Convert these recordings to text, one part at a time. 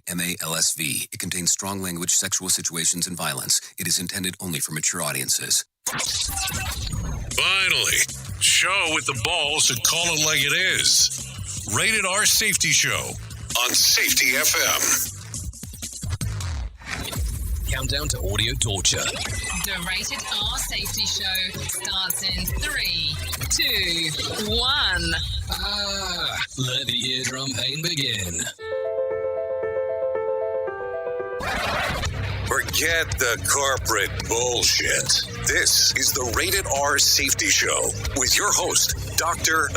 MALSV. It contains strong language, sexual situations, and violence. It is intended only for mature audiences. Finally, show with the balls to call it like it is. Rated R Safety Show on Safety FM. Countdown to audio torture. The Rated R Safety Show starts in 3, 2, 1. Let the eardrum pain begin. Forget the corporate bullshit. This is the Rated R Safety Show with your host, Dr.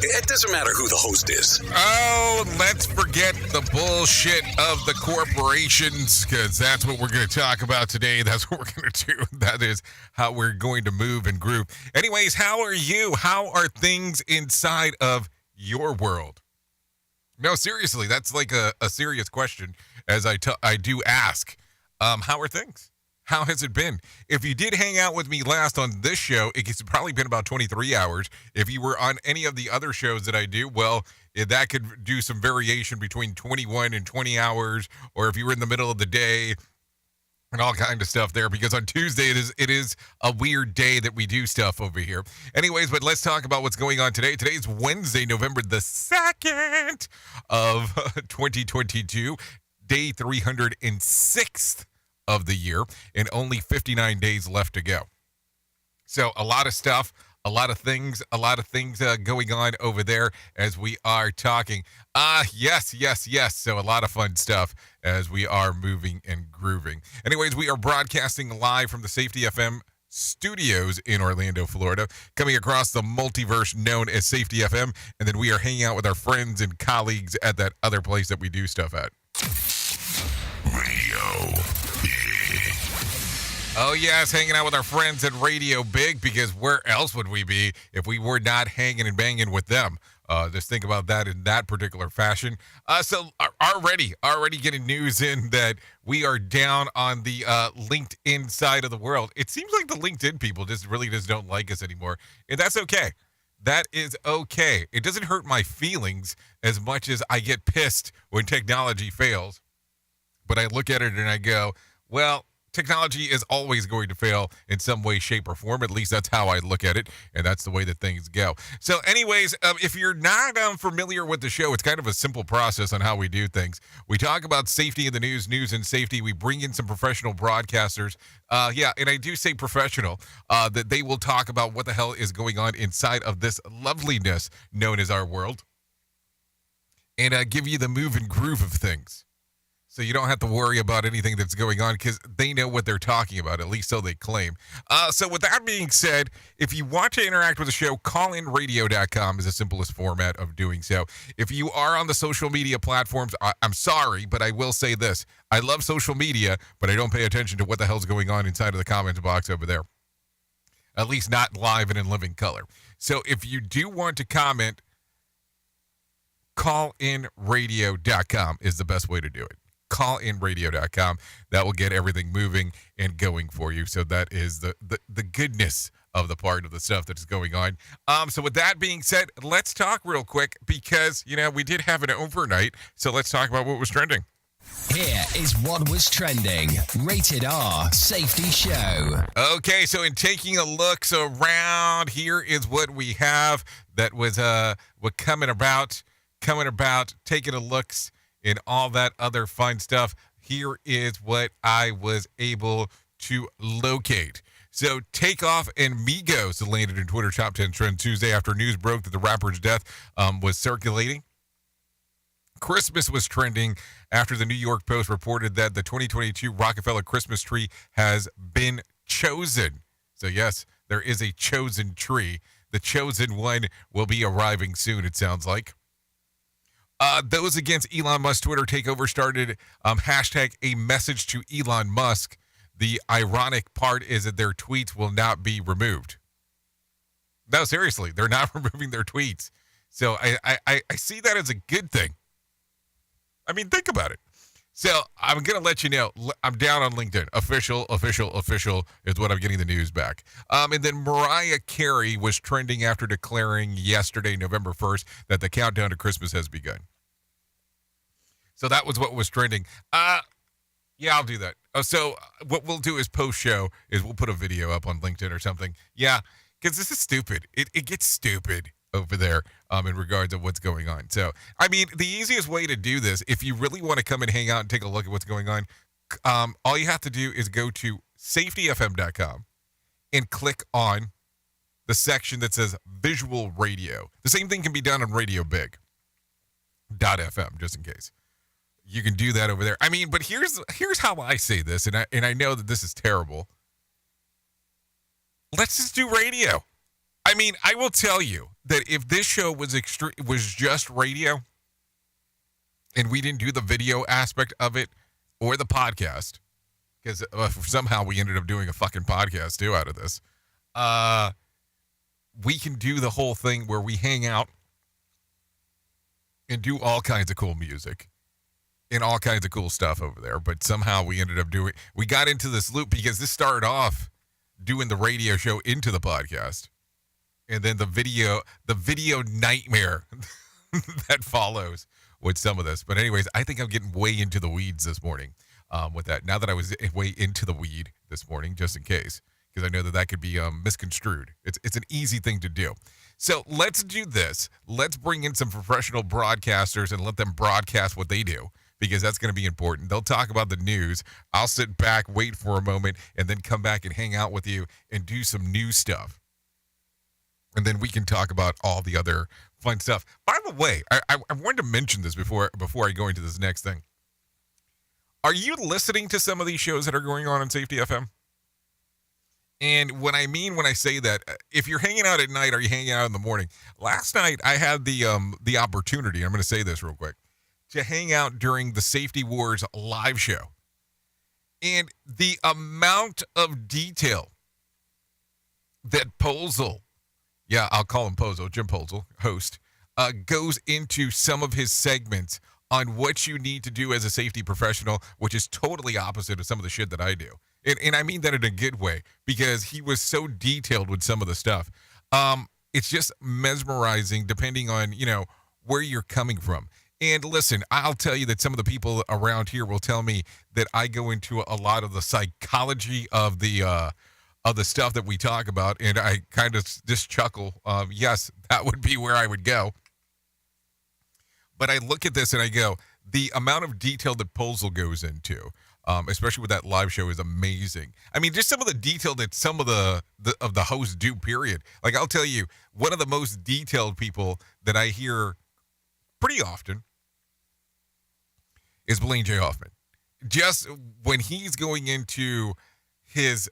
It doesn't matter who the host is. Oh, let's forget the bullshit of the corporations, because that's what we're going to talk about today. That's what we're going to do. That is how we're going to move and groove. Anyways, how are you? How are things inside of your world? No, seriously, that's like a serious question, as I do ask. How are things? How has it been? If you did hang out with me last on this show, it's probably been about 23 hours. If you were on any of the other shows that I do, well, that could do some variation between 21 and 20 hours, or if you were in the middle of the day and all kind of stuff there, because on Tuesday it is a weird day that we do stuff over here. Anyways, but let's talk about what's going on today. Today's Wednesday, November the 2nd of 2022. Day 306th of the year, and only 59 days left to go. So a lot of stuff, a lot of things going on over there as we are talking. Yes. So a lot of fun stuff as we are moving and grooving. Anyways, we are broadcasting live from the Safety FM studios in Orlando, Florida, coming across the multiverse known as Safety FM, and then we are hanging out with our friends and colleagues at that other place that we do stuff at. Radio Big. Oh, yes, hanging out with our friends at Radio Big, because where else would we be if we were not hanging and banging with them? Just think about that in that particular fashion. So already getting news in that we are down on the LinkedIn side of the world. It seems like the LinkedIn people just don't like us anymore, and that's okay. That is okay. It doesn't hurt my feelings as much as I get pissed when technology fails. But I look at it and I go, well, technology is always going to fail in some way, shape, or form. At least that's how I look at it, and that's the way that things go. So anyways, if you're not familiar with the show, it's kind of a simple process on how we do things. We talk about safety in the news and safety. We bring in some professional broadcasters. And I do say professional, that they will talk about what the hell is going on inside of this loveliness known as our world, and give you the move and groove of things. So you don't have to worry about anything that's going on, because they know what they're talking about, at least so they claim. So with that being said, if you want to interact with the show, callinradio.com is the simplest format of doing so. If you are on the social media platforms, I'm sorry, but I will say this. I love social media, but I don't pay attention to what the hell's going on inside of the comments box over there. At least not live and in living color. So if you do want to comment, callinradio.com is the best way to do it. Callinradio.com. That will get everything moving and going for you. So that is the goodness of the part of the stuff that is going on. So with that being said, let's talk real quick, because, we did have an overnight. So let's talk about what was trending. Here is what was trending. Rated R Safety Show. Okay, so in taking a look around, here is what we have that was coming about, taking a looks and all that other fun stuff. Here is what I was able to locate. So Takeoff and Migos landed in Twitter Top 10 Trend Tuesday after news broke that the rapper's death was circulating. Christmas was trending after the New York Post reported that the 2022 Rockefeller Christmas tree has been chosen. So yes, there is a chosen tree. The chosen one will be arriving soon, it sounds like. Those against Elon Musk's Twitter takeover started hashtag a message to Elon Musk. The ironic part is that their tweets will not be removed. No, seriously, they're not removing their tweets. So I see that as a good thing. I mean, think about it. So I'm going to let you know, I'm down on LinkedIn. Official is what I'm getting the news back. And then Mariah Carey was trending after declaring yesterday, November 1st, that the countdown to Christmas has begun. So that was what was trending. Yeah, I'll do that. So what we'll do is post-show is we'll put a video up on LinkedIn or something. Yeah, because this is stupid. It gets stupid over there in regards of what's going on. So, I mean, the easiest way to do this, if you really want to come and hang out and take a look at what's going on, all you have to do is go to safetyfm.com and click on the section that says visual radio. The same thing can be done on Radio Big .fm, just in case. You can do that over there. I mean, but here's how I say this, and I know that this is terrible. Let's just do radio. I mean, I will tell you that if this show was just radio, and we didn't do the video aspect of it or the podcast, because somehow we ended up doing a fucking podcast too out of this, we can do the whole thing where we hang out and do all kinds of cool music and all kinds of cool stuff over there. But somehow we ended up we got into this loop because this started off doing the radio show into the podcast. And then the video nightmare that follows with some of this. But anyways, I think I'm getting way into the weeds this morning with that. Now that I was way into the weed this morning, just in case, because I know that could be misconstrued. It's an easy thing to do. So let's do this. Let's bring in some professional broadcasters and let them broadcast what they do, because that's going to be important. They'll talk about the news. I'll sit back, wait for a moment, and then come back and hang out with you and do some new stuff. And then we can talk about all the other fun stuff. By the way, I wanted to mention this before I go into this next thing. Are you listening to some of these shows that are going on Safety FM? And when I say that, if you're hanging out at night, are you hanging out in the morning? Last night, I had the opportunity, I'm going to say this real quick, to hang out during the Safety Wars live show. And the amount of detail that Posel, yeah, I'll call him Pozo, Jim Posel, host, goes into some of his segments on what you need to do as a safety professional, which is totally opposite of some of the shit that I do. And I mean that in a good way, because he was so detailed with some of the stuff. It's just mesmerizing depending on, where you're coming from. And listen, I'll tell you that some of the people around here will tell me that I go into a lot of the psychology of the stuff that we talk about, and I kind of just chuckle. Yes, that would be where I would go. But I look at this and I go, the amount of detail that Posel goes into, especially with that live show, is amazing. I mean, just some of the detail that some of the hosts do, period. Like, I'll tell you, one of the most detailed people that I hear pretty often is Blaine J. Hoffman. Just when he's going into his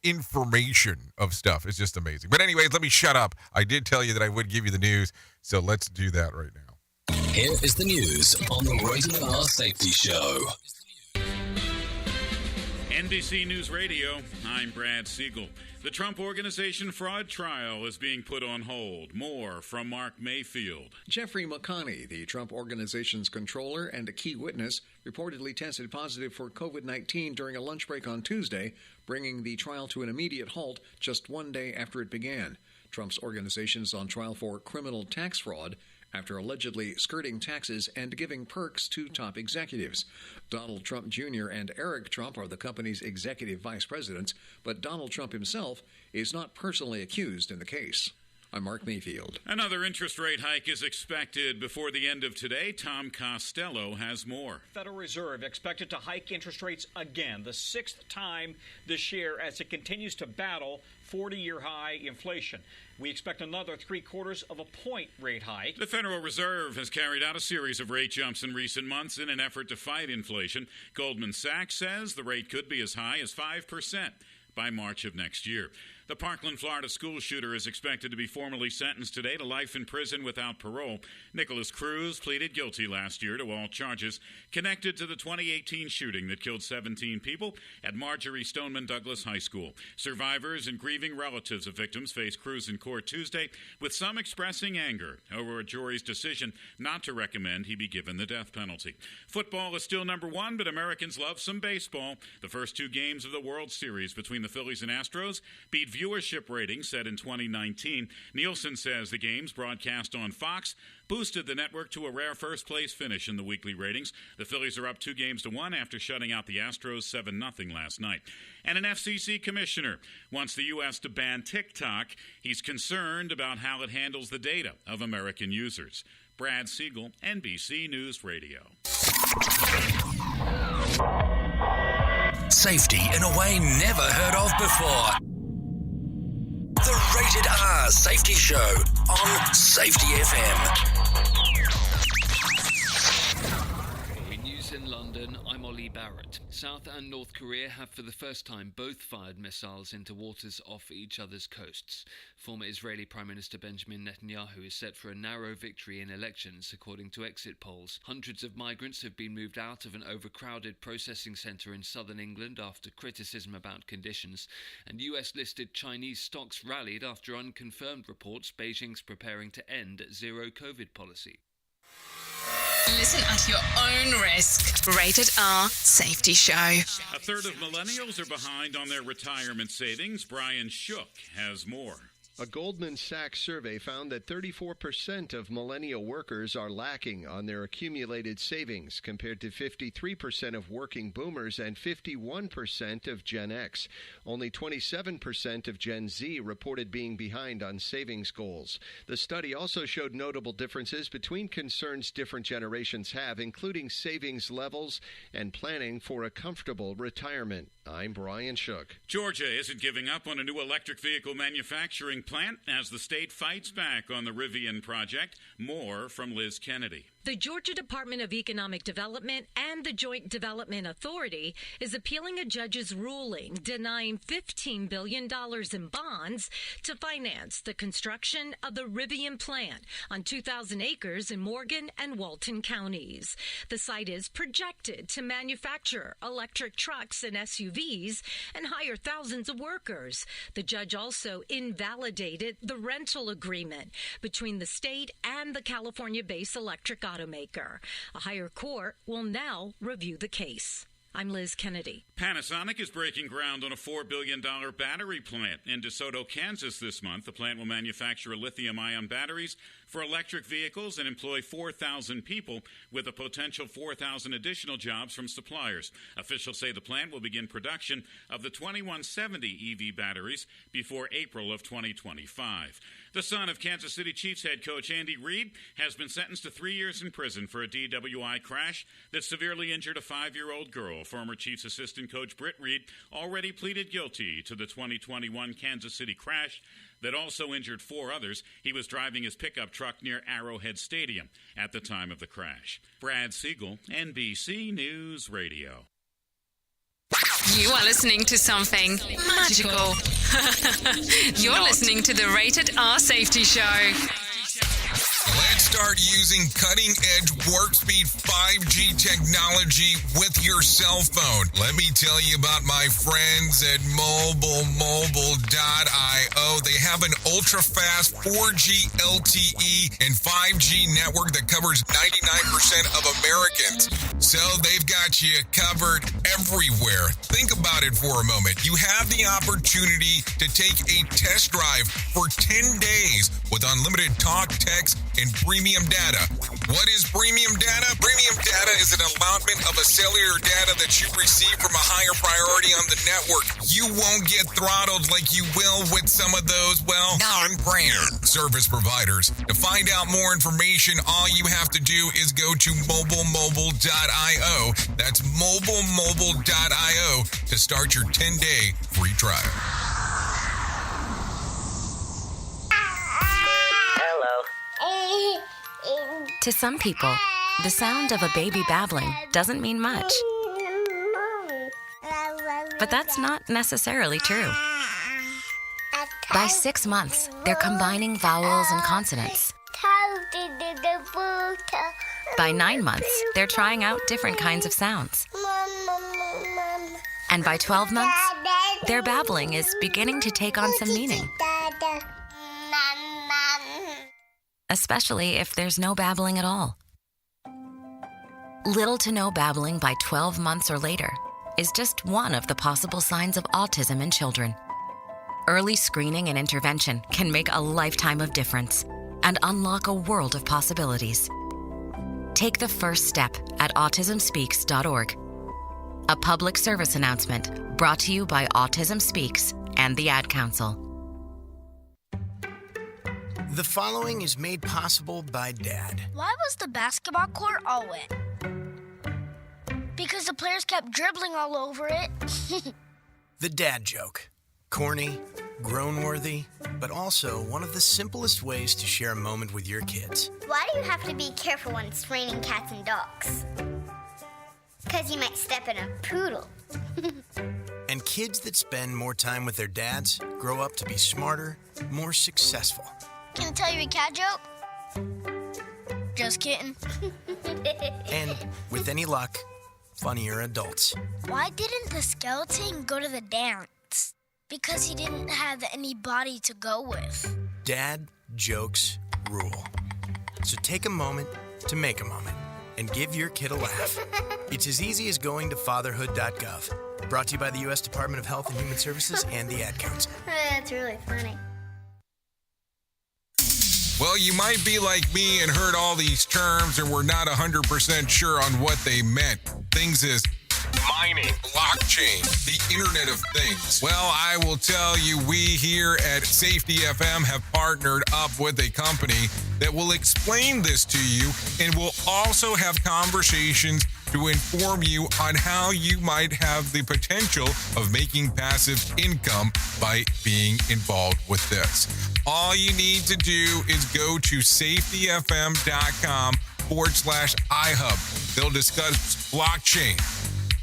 information of stuff is just amazing. But anyways, let me shut up. I did tell you that I would give you the news, so let's do that right now. Here is the news on the Rated R Safety Show. NBC News Radio, I'm Brad Siegel. The Trump Organization fraud trial is being put on hold. More from Mark Mayfield. Jeffrey McConney, the Trump Organization's controller and a key witness, reportedly tested positive for COVID-19 during a lunch break on Tuesday, bringing the trial to an immediate halt just one day after it began. Trump's organization is on trial for criminal tax fraud after allegedly skirting taxes and giving perks to top executives. Donald Trump Jr. and Eric Trump are the company's executive vice presidents, but Donald Trump himself is not personally accused in the case. I'm Mark Mayfield. Another interest rate hike is expected before the end of today. Tom Costello has more. Federal Reserve expected to hike interest rates again, the sixth time this year, as it continues to battle 40-year high inflation. We expect another 0.75 of a point rate hike. The Federal Reserve has carried out a series of rate jumps in recent months in an effort to fight inflation. Goldman Sachs says the rate could be as high as 5% by March of next year. The Parkland, Florida school shooter is expected to be formally sentenced today to life in prison without parole. Nicholas Cruz pleaded guilty last year to all charges connected to the 2018 shooting that killed 17 people at Marjorie Stoneman Douglas High School. Survivors and grieving relatives of victims face Cruz in court Tuesday, with some expressing anger over a jury's decision not to recommend he be given the death penalty. Football is still number one, but Americans love some baseball. The first two games of the World Series between the Phillies and Astros beat viewership rating set in 2019. Nielsen says the games broadcast on Fox boosted the network to a rare first-place finish in the weekly ratings. The Phillies are up 2-1 after shutting out the Astros 7-0 last night. And an FCC commissioner wants the U.S. to ban TikTok. He's concerned about how it handles the data of American users. Brad Siegel, NBC News Radio. Safety in a way never heard of before. The Rated R Safety Show on Safety FM. News in London, I'm Ollie Barrett. South and North Korea have for the first time both fired missiles into waters off each other's coasts. Former Israeli Prime Minister Benjamin Netanyahu is set for a narrow victory in elections, according to exit polls. Hundreds of migrants have been moved out of an overcrowded processing centre in southern England after criticism about conditions, and US-listed Chinese stocks rallied after unconfirmed reports Beijing's preparing to end zero COVID policy. Listen at your own risk. Rated R Safety Show. A third of millennials are behind on their retirement savings. Brian Shook has more. A Goldman Sachs survey found that 34% of millennial workers are lacking on their accumulated savings, compared to 53% of working boomers and 51% of Gen X. Only 27% of Gen Z reported being behind on savings goals. The study also showed notable differences between concerns different generations have, including savings levels and planning for a comfortable retirement. I'm Brian Shook. Georgia isn't giving up on a new electric vehicle manufacturing plant as the state fights back on the Rivian project. More from Liz Kennedy. The Georgia Department of Economic Development and the Joint Development Authority is appealing a judge's ruling denying $15 billion in bonds to finance the construction of the Rivian plant on 2,000 acres in Morgan and Walton counties. The site is projected to manufacture electric trucks and SUVs and hire thousands of workers. The judge also invalidated the rental agreement between the state and the California-based electric automaker. A higher court will now review the case. I'm Liz Kennedy. Panasonic is breaking ground on a $4 billion battery plant in DeSoto, Kansas this month. The plant will manufacture lithium-ion batteries for electric vehicles and employ 4,000 people, with a potential 4,000 additional jobs from suppliers. Officials say the plant will begin production of the 2170 EV batteries before April of 2025. The son of Kansas City Chiefs head coach Andy Reid has been sentenced to 3 years in prison for a DWI crash that severely injured a 5-year-old girl. Former Chiefs assistant coach Britt Reid already pleaded guilty to the 2021 Kansas City crash that also injured 4 others. He was driving his pickup truck near Arrowhead Stadium at the time of the crash. Brad Siegel, NBC News Radio. You are listening to something magical. You're listening to the Rated R Safety Show. Let's start using cutting-edge warp speed 5G technology with your cell phone. Let me tell you about my friends at MobileMobile.io. They have an ultra-fast 4G LTE and 5G network that covers 99% of Americans. So they've got you covered everywhere. Think about it for a moment. You have the opportunity to take a test drive for 10 days with unlimited talk, text, and premium data. What is premium data? Premium data is an allotment of a cellular data that you receive from a higher priority on the network. You won't get throttled like you will with some of those, well, non-brand service providers. To find out more information, all you have to do is go to MobileMobile.io. That's MobileMobile.io to start your 10-day free trial. To some people, the sound of a baby babbling doesn't mean much. But that's not necessarily true. By 6 months, they're combining vowels and consonants. By 9 months, they're trying out different kinds of sounds. And by 12 months, their babbling is beginning to take on some meaning. Especially if there's no babbling at all. Little to no babbling by 12 months or later is just one of the possible signs of autism in children. early screening and intervention can make a lifetime of difference and unlock a world of possibilities. Take the first step at autismspeaks.org. A public service announcement brought to you by Autism Speaks and the Ad Council. The following is made possible by Dad. Why was the basketball court all wet? Because the players kept dribbling all over it. The dad joke. Corny, grown-worthy, but also one of the simplest ways to share a moment with your kids. Why do you have to be careful when it's raining cats and dogs? Because you might step in a poodle. And kids that spend more time with their dads grow up to be smarter, more successful. Can I tell you a cat joke? Just kidding. And with any luck, funnier adults. Why didn't the skeleton go to the dance? Because he didn't have any body to go with. Dad jokes rule. So take a moment to make a moment and give your kid a laugh. It's as easy as going to fatherhood.gov. Brought to you by the U.S. Department of Health and Human Services and the Ad Council. That's really funny. Well, you might be like me and heard all these terms and were not 100% sure on what they meant. Things is mining, blockchain, the Internet of Things. Well, I will tell you, we here at Safety FM have partnered up with a company that will explain this to you and will also have conversations to inform you on how you might have the potential of making passive income by being involved with this. All you need to do is go to safetyfm.com/iHub. They'll discuss blockchain.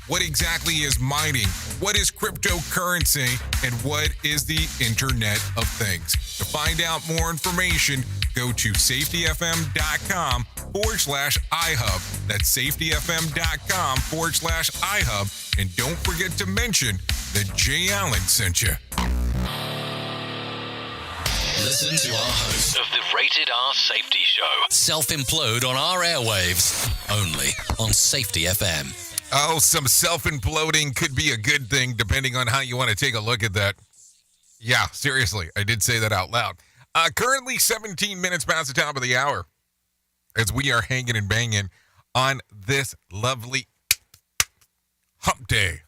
What exactly is mining? What is cryptocurrency? And what is the Internet of Things? To find out more information, go to safetyfm.com/iHub. That's safetyfm.com/iHub. And don't forget to mention that Jay Allen sent you. Listen to our host of the Rated R Safety Show. Self-implode on our airwaves. Only on Safety FM. Oh, some self-imploding could be a good thing, depending on how you want to take a look at that. Yeah, seriously, I did say that out loud. Currently 17 minutes past the top of the hour as we are hanging and banging on this lovely hump day.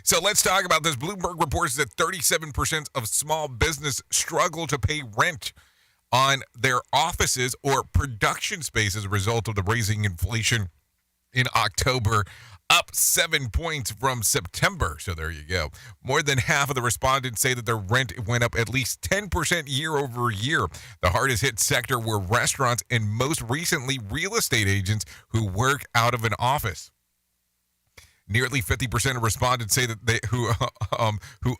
So let's talk about this. Bloomberg reports that 37% of small business struggle to pay rent on their offices or production space as a result of the rising inflation in October, up 7 points from September. So there you go. More than half of the respondents say that their rent went up at least 10% year over year. The hardest hit sector were restaurants and most recently real estate agents who work out of an office. Nearly 50% of respondents say that they who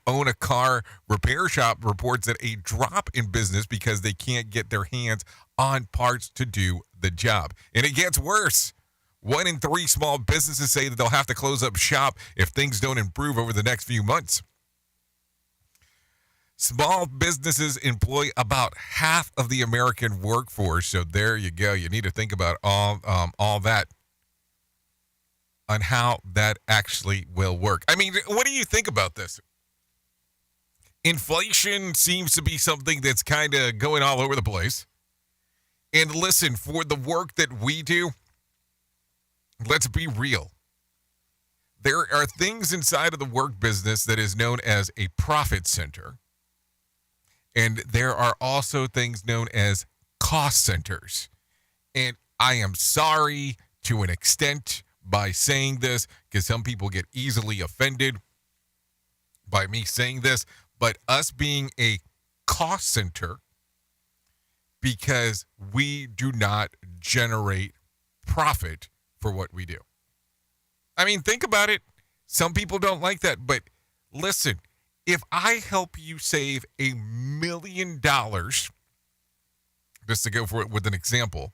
own a car repair shop reports that a drop in business because they can't get their hands on parts to do the job. And it gets worse. 1 in 3 small businesses say that they'll have to close up shop if things don't improve over the next few months. Small businesses employ about half of the American workforce, so there you go. You need to think about all that on how that actually will work. I mean, what do you think about this? Inflation seems to be something that's kind of going all over the place. And listen, for the work that we do, let's be real. There are things inside of the work business that is known as a profit center. And there are also things known as cost centers. And I am sorry to an extent by saying this, because some people get easily offended by me saying this, but us being a cost center, because we do not generate profit for what we do. I mean, think about it. Some people don't like that, but listen, if I help you save $1 million, just to go for it with an example,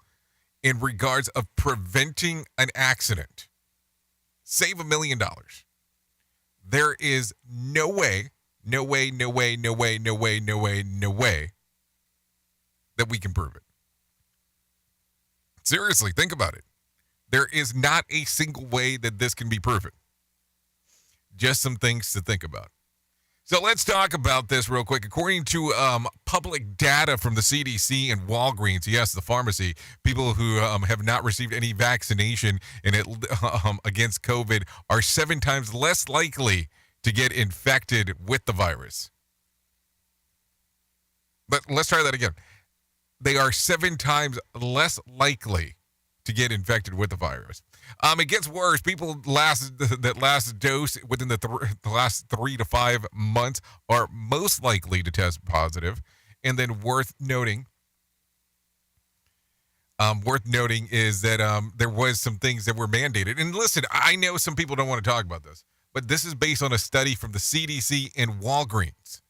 in regards of preventing an accident, save $1 million. There is no way that we can prove it. Seriously, think about it. There is not a single way that this can be proven. Just some things to think about. So let's talk about this real quick. According to public data from the CDC and Walgreens, yes, the pharmacy, people who have not received any vaccination against COVID are 7 times less likely to get infected with the virus. But let's try that again. They are 7 times less likely to get infected with the virus. It gets worse. People that last dose within the last 3 to 5 months are most likely to test positive. And then worth noting is that there was some things that were mandated. And listen, I know some people don't want to talk about this, but this is based on a study from the CDC and Walgreens.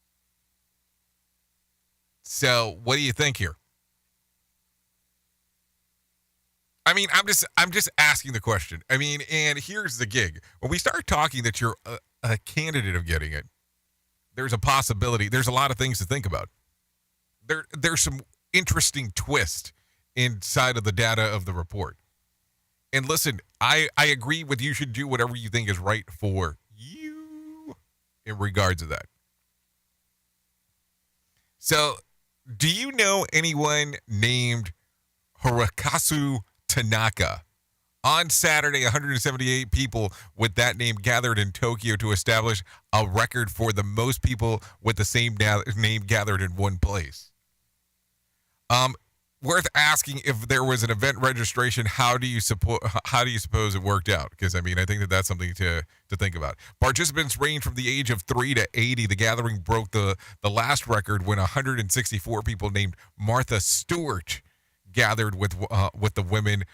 So what do you think here? I mean, I'm just asking the question. I mean, and here's the gig. When we start talking that you're a candidate of getting it, there's a possibility. There's a lot of things to think about. There's some interesting twist inside of the data of the report. And listen, I agree with you should do whatever you think is right for you in regards to that. So, do you know anyone named Hirokazu Tanaka? On Saturday, 178 people with that name gathered in Tokyo to establish a record for the most people with the same name gathered in one place. Worth asking, if there was an event registration, how do you suppose it worked out? Because I mean, I think that's something to think about. Participants range from the age of 3 to 80. The gathering broke the last record when 164 people named Martha Stewart gathered with the woman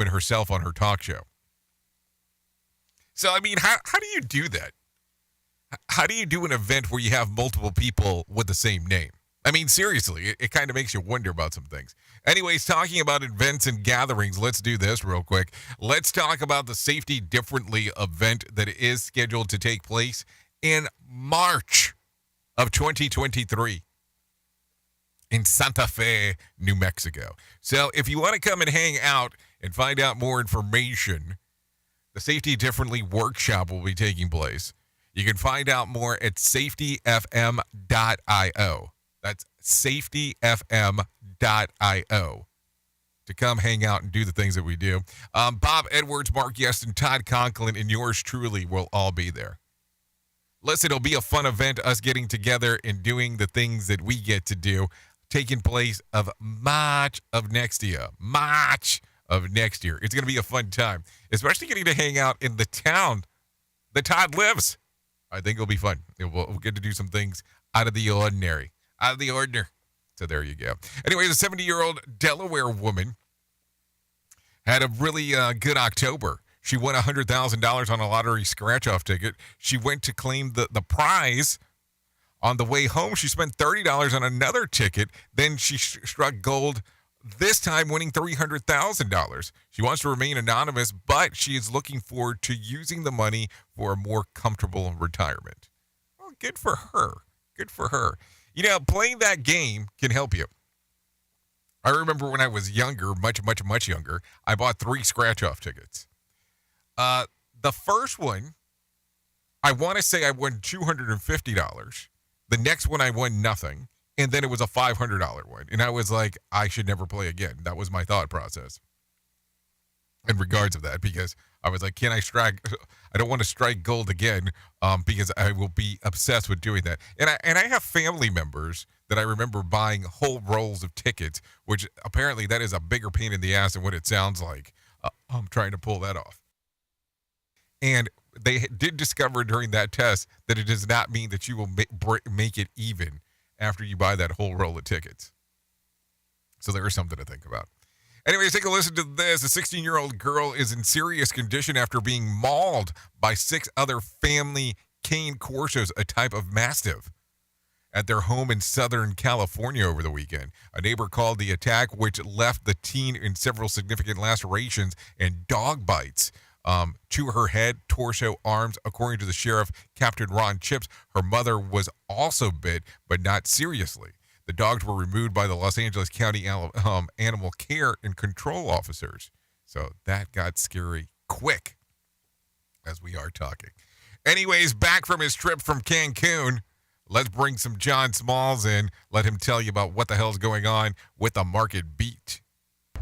herself on her talk show. So I mean, how do you do that? How do you do an event where you have multiple people with the same name? I mean, seriously, it kind of makes you wonder about some things. Anyways, talking about events and gatherings, let's do this real quick. Let's talk about the Safety Differently event that is scheduled to take place in March of 2023 in Santa Fe, New Mexico. So if you want to come and hang out and find out more information, the Safety Differently workshop will be taking place. You can find out more at safetyfm.io. That's safetyfm.io to come hang out and do the things that we do. Bob Edwards, Mark Yeston, Todd Conklin, and yours truly will all be there. Listen, it'll be a fun event, us getting together and doing the things that we get to do, taking place of March of next year. March of next year. It's going to be a fun time, especially getting to hang out in the town that Todd lives. I think it'll be fun. We'll get to do some things out of the ordinary. Out of the ordinary. So there you go. Anyway, the 70-year-old Delaware woman had a really good October. She won $100,000 on a lottery scratch-off ticket. She went to claim the prize. On the way home, she spent $30 on another ticket. Then she struck gold, this time winning $300,000. She wants to remain anonymous, but she is looking forward to using the money for a more comfortable retirement. Well, good for her. Good for her. You know, playing that game can help you. I remember when I was younger, much younger, I bought 3 scratch-off tickets. The first one, I want to say I won $250. The next one, I won nothing. And then it was a $500 one. And I was like, I should never play again. That was my thought process in regards of that, because I was like, I don't want to strike gold again, because I will be obsessed with doing that. And I have family members that I remember buying whole rolls of tickets, which apparently that is a bigger pain in the ass than what it sounds like. I'm trying to pull that off. And they did discover during that test that it does not mean that you will make it even after you buy that whole roll of tickets. So there is something to think about. Anyways, take a listen to this. A 16-year-old girl is in serious condition after being mauled by 6 other family cane corsos, a type of mastiff, at their home in Southern California over the weekend. A neighbor called the attack, which left the teen in several significant lacerations and dog bites to her head, torso, arms. According to the sheriff, Captain Ron Chips, her mother was also bit, but not seriously. The dogs were removed by the Los Angeles County Animal Care and Control officers. So that got scary quick as we are talking. Anyways, back from his trip from Cancun, let's bring some John Smalls in. Let him tell you about what the hell's going on with the market beat.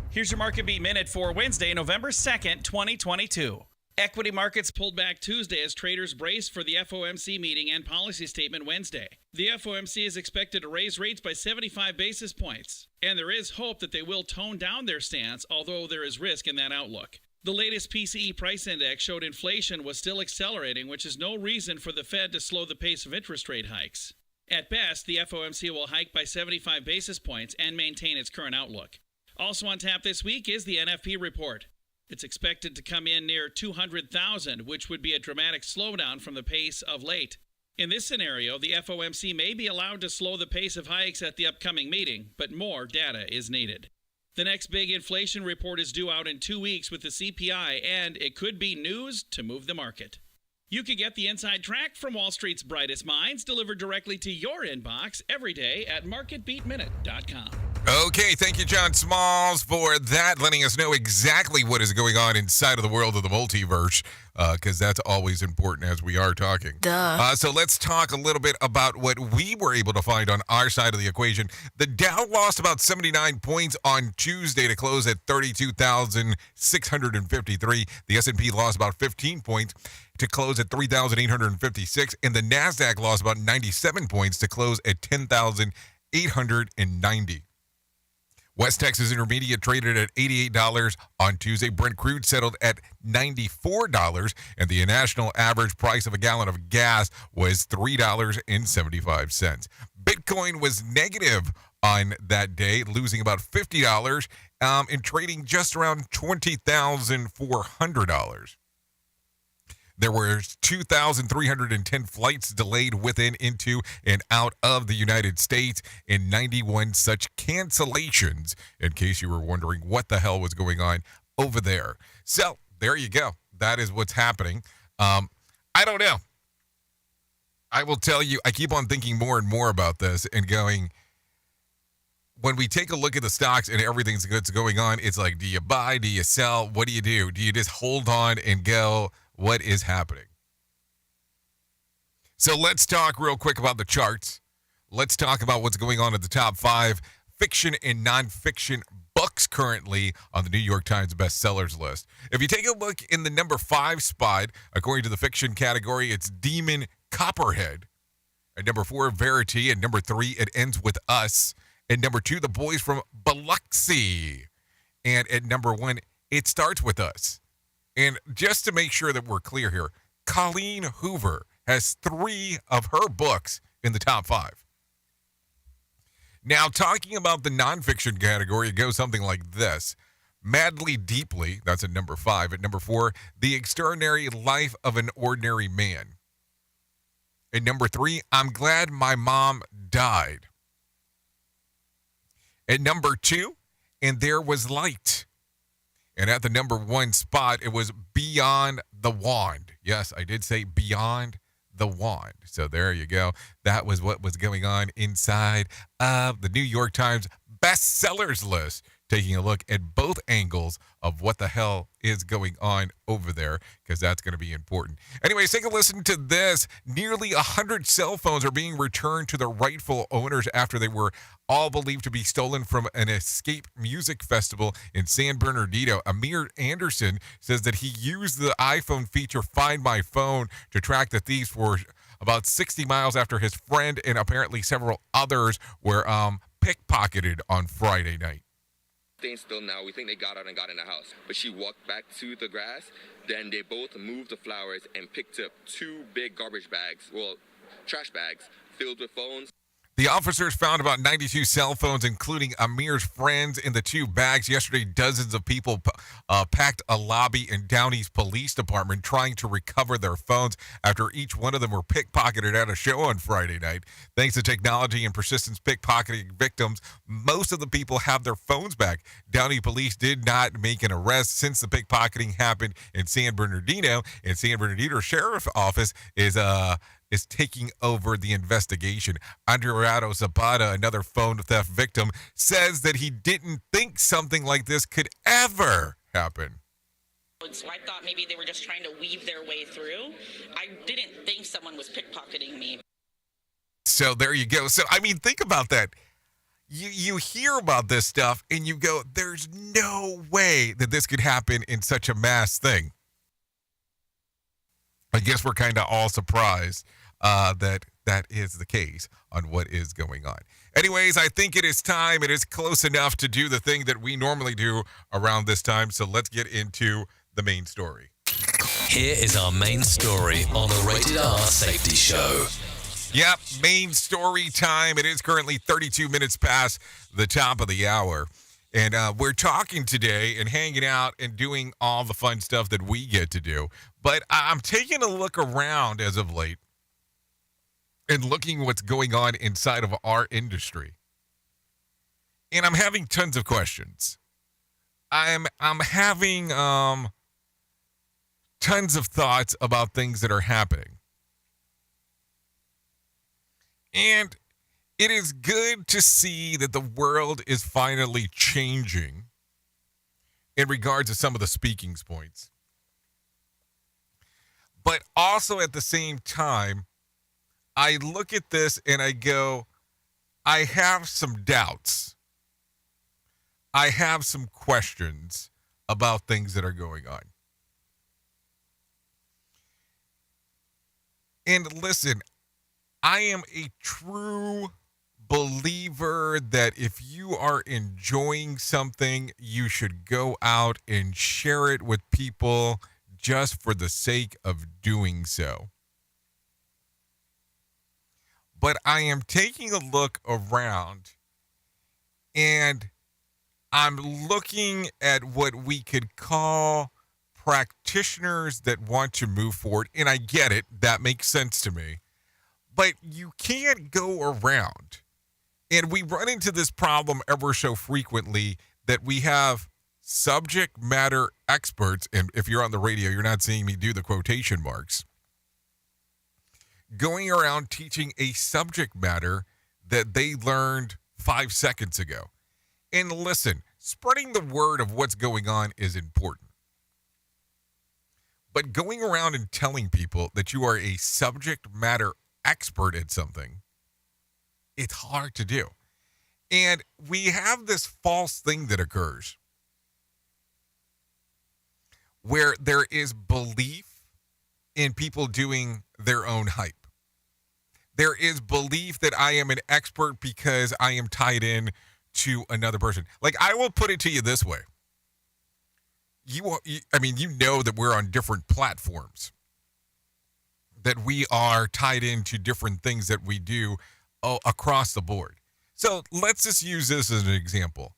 Here's your Market Beat Minute for Wednesday, November 2nd, 2022. Equity markets pulled back Tuesday as traders brace for the FOMC meeting and policy statement Wednesday. The FOMC is expected to raise rates by 75 basis points, and there is hope that they will tone down their stance, although there is risk in that outlook. The latest PCE price index showed inflation was still accelerating, which is no reason for the Fed to slow the pace of interest rate hikes. At best, the FOMC will hike by 75 basis points and maintain its current outlook. Also on tap this week is the NFP report. It's expected to come in near 200,000, which would be a dramatic slowdown from the pace of late. In this scenario, the FOMC may be allowed to slow the pace of hikes at the upcoming meeting, but more data is needed. The next big inflation report is due out in 2 weeks with the CPI, and it could be news to move the market. You can get the inside track from Wall Street's brightest minds delivered directly to your inbox every day at MarketBeatMinute.com. Okay, thank you, John Smalls, for that, letting us know exactly what is going on inside of the world of the multiverse, because that's always important as we are talking. So let's talk a little bit about what we were able to find on our side of the equation. The Dow lost about 79 points on Tuesday to close at 32,653. The S&P lost about 15 points to close at 3,856, and the NASDAQ lost about 97 points to close at 10,890. West Texas Intermediate traded at $88 on Tuesday. Brent crude settled at $94, and the national average price of a gallon of gas was $3.75. Bitcoin was negative on that day, losing about $50 and trading just around $20,400. There were 2,310 flights delayed within, into, and out of the United States, and 91 such cancellations, in case you were wondering what the hell was going on over there. So, there you go. That is what's happening. I don't know. I will tell you, I keep on thinking more and more about this and going, when we take a look at the stocks and everything's that's going on, it's like, do you buy? Do you sell? What do? Do you just hold on and go, what is happening? So let's talk real quick about the charts. Let's talk about what's going on at the top 5 fiction and nonfiction books currently on the New York Times bestsellers list. If you take a look in the number 5 spot, according to the fiction category, it's Demon Copperhead. At number 4, Verity. At number 3, It Ends With Us. At number 2, The Boys from Biloxi. And at number 1, It Starts With Us. And just to make sure that we're clear here, Colleen Hoover has 3 of her books in the top 5. Now, talking about the nonfiction category, it goes something like this. Madly Deeply, that's at number 5. At number 4, The Extraordinary Life of an Ordinary Man. At number 3, I'm Glad My Mom Died. At number 2, And There Was Light. And at the number 1 spot, it was Beyond the Wand. Yes, I did say Beyond the Wand. So there you go. That was what was going on inside of the New York Times bestsellers list. Taking a look at both angles of what the hell is going on over there, because that's going to be important. Anyways, take a listen to this. Nearly 100 cell phones are being returned to their rightful owners after they were all believed to be stolen from an escape music festival in San Bernardino. Amir Anderson says that he used the iPhone feature Find My Phone to track the thieves for about 60 miles after his friend and apparently several others were pickpocketed on Friday night. Staying still now. We think they got out and got in the house. But she walked back to the grass. Then they both moved the flowers and picked up 2 big garbage bags, trash bags, filled with phones. The officers found about 92 cell phones, including Amir's friends, in the 2 bags. Yesterday, dozens of people packed a lobby in Downey's police department trying to recover their phones after each one of them were pickpocketed at a show on Friday night. Thanks to technology and persistence pickpocketing victims, most of the people have their phones back. Downey police did not make an arrest since the pickpocketing happened in San Bernardino, and San Bernardino Sheriff's Office is taking over the investigation. Andreado Zapata, another phone theft victim, says that he didn't think something like this could ever happen. So I thought maybe they were just trying to weave their way through. I didn't think someone was pickpocketing me. So there you go. So, I mean, think about that. You hear about this stuff and you go, there's no way that this could happen in such a mass thing. I guess we're kind of all surprised that is the case on what is going on. Anyways, I think it is time. It is close enough to do the thing that we normally do around this time. So let's get into the main story. Here is our main story on the Rated R Safety Show. Yep, main story time. It is currently 32 minutes past the top of the hour. And we're talking today and hanging out and doing all the fun stuff that we get to do. But I'm taking a look around as of late and looking what's going on inside of our industry. And I'm having tons of questions. I'm having tons of thoughts about things that are happening. And it is good to see that the world is finally changing in regards to some of the speaking points. But also at the same time, I look at this and I go, I have some doubts. I have some questions about things that are going on. And listen, I am a true believer that if you are enjoying something, you should go out and share it with people just for the sake of doing so. But I am taking a look around and I'm looking at what we could call practitioners that want to move forward. And I get it. That makes sense to me. But you can't go around. And we run into this problem ever so frequently that we have subject matter experts. And if you're on the radio, you're not seeing me do the quotation marks. Going around teaching a subject matter that they learned 5 seconds ago. And listen, spreading the word of what's going on is important. But going around and telling people that you are a subject matter expert at something, it's hard to do. And we have this false thing that occurs where there is belief in people doing their own hype. There is belief that I am an expert because I am tied in to another person. Like, I will put it to you this way. You know that we're on different platforms, that we are tied into different things that we do across the board. So let's just use this as an example.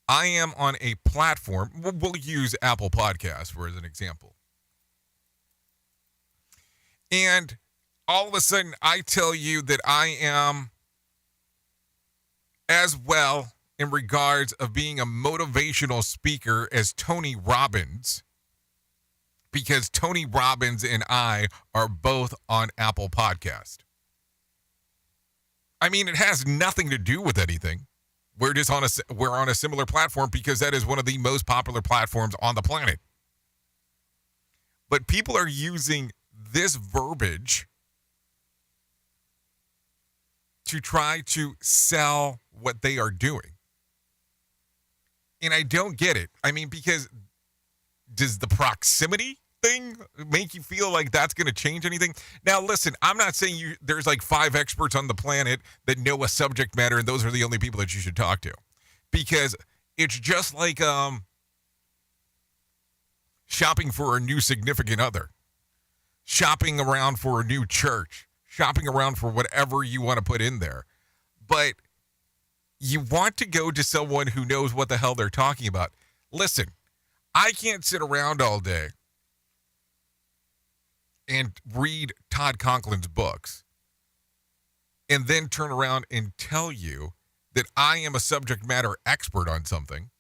I am on a platform. We'll use Apple Podcasts for as an example. And all of a sudden, I tell you that I am as well in regards of being a motivational speaker as Tony Robbins, because Tony Robbins and I are both on Apple Podcast. I mean, it has nothing to do with anything. We're on a similar platform because that is one of the most popular platforms on the planet. But people are using this verbiage to try to sell what they are doing. And I don't get it. I mean, because does the proximity thing make you feel like that's going to change anything? Now, listen, I'm not saying there's like 5 experts on the planet that know a subject matter and those are the only people that you should talk to. Because it's just like shopping for a new significant other, shopping around for a new church, shopping around for whatever you want to put in there. But you want to go to someone who knows what the hell they're talking about. Listen, I can't sit around all day and read Todd Conklin's books and then turn around and tell you that I am a subject matter expert on something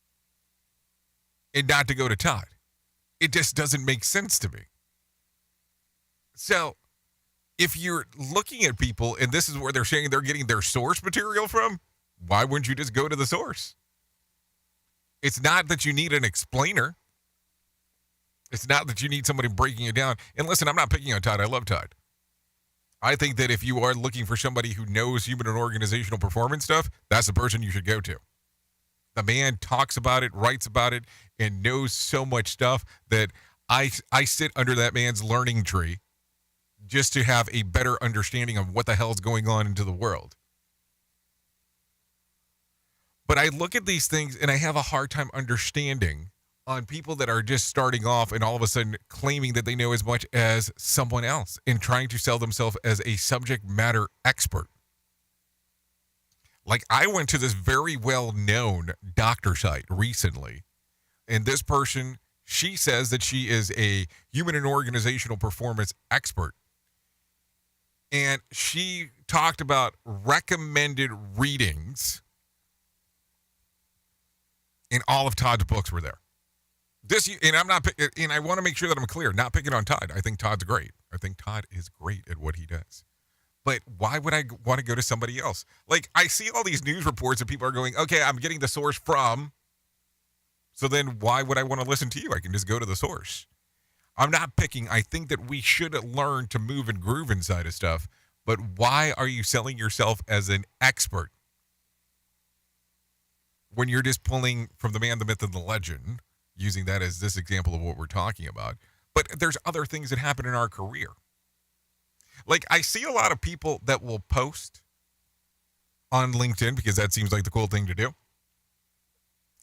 and not to go to Todd. It just doesn't make sense to me. So if you're looking at people and this is where they're saying they're getting their source material from, why wouldn't you just go to the source? It's not that you need an explainer. It's not that you need somebody breaking you down. And listen, I'm not picking on Todd. I love Todd. I think that if you are looking for somebody who knows human and organizational performance stuff, that's the person you should go to. The man talks about it, writes about it, and knows so much stuff that I sit under that man's learning tree just to have a better understanding of what the hell is going on into the world. But I look at these things and I have a hard time understanding on people that are just starting off and all of a sudden claiming that they know as much as someone else and trying to sell themselves as a subject matter expert. Like, I went to this very well-known doctor site recently, and this person, she says that she is a human and organizational performance expert. And she talked about recommended readings, and all of Todd's books were there. And I want to make sure that I'm clear, not picking on Todd. I think Todd's great. I think Todd is great at what he does. But why would I want to go to somebody else? Like, I see all these news reports and people are going, okay, I'm getting the source from. So then why would I want to listen to you? I can just go to the source. I'm not picking. I think that we should learn to move and groove inside of stuff. But why are you selling yourself as an expert when you're just pulling from the man, the myth, and the legend, using that as this example of what we're talking about? But there's other things that happen in our career. Like, I see a lot of people that will post on LinkedIn because that seems like the cool thing to do.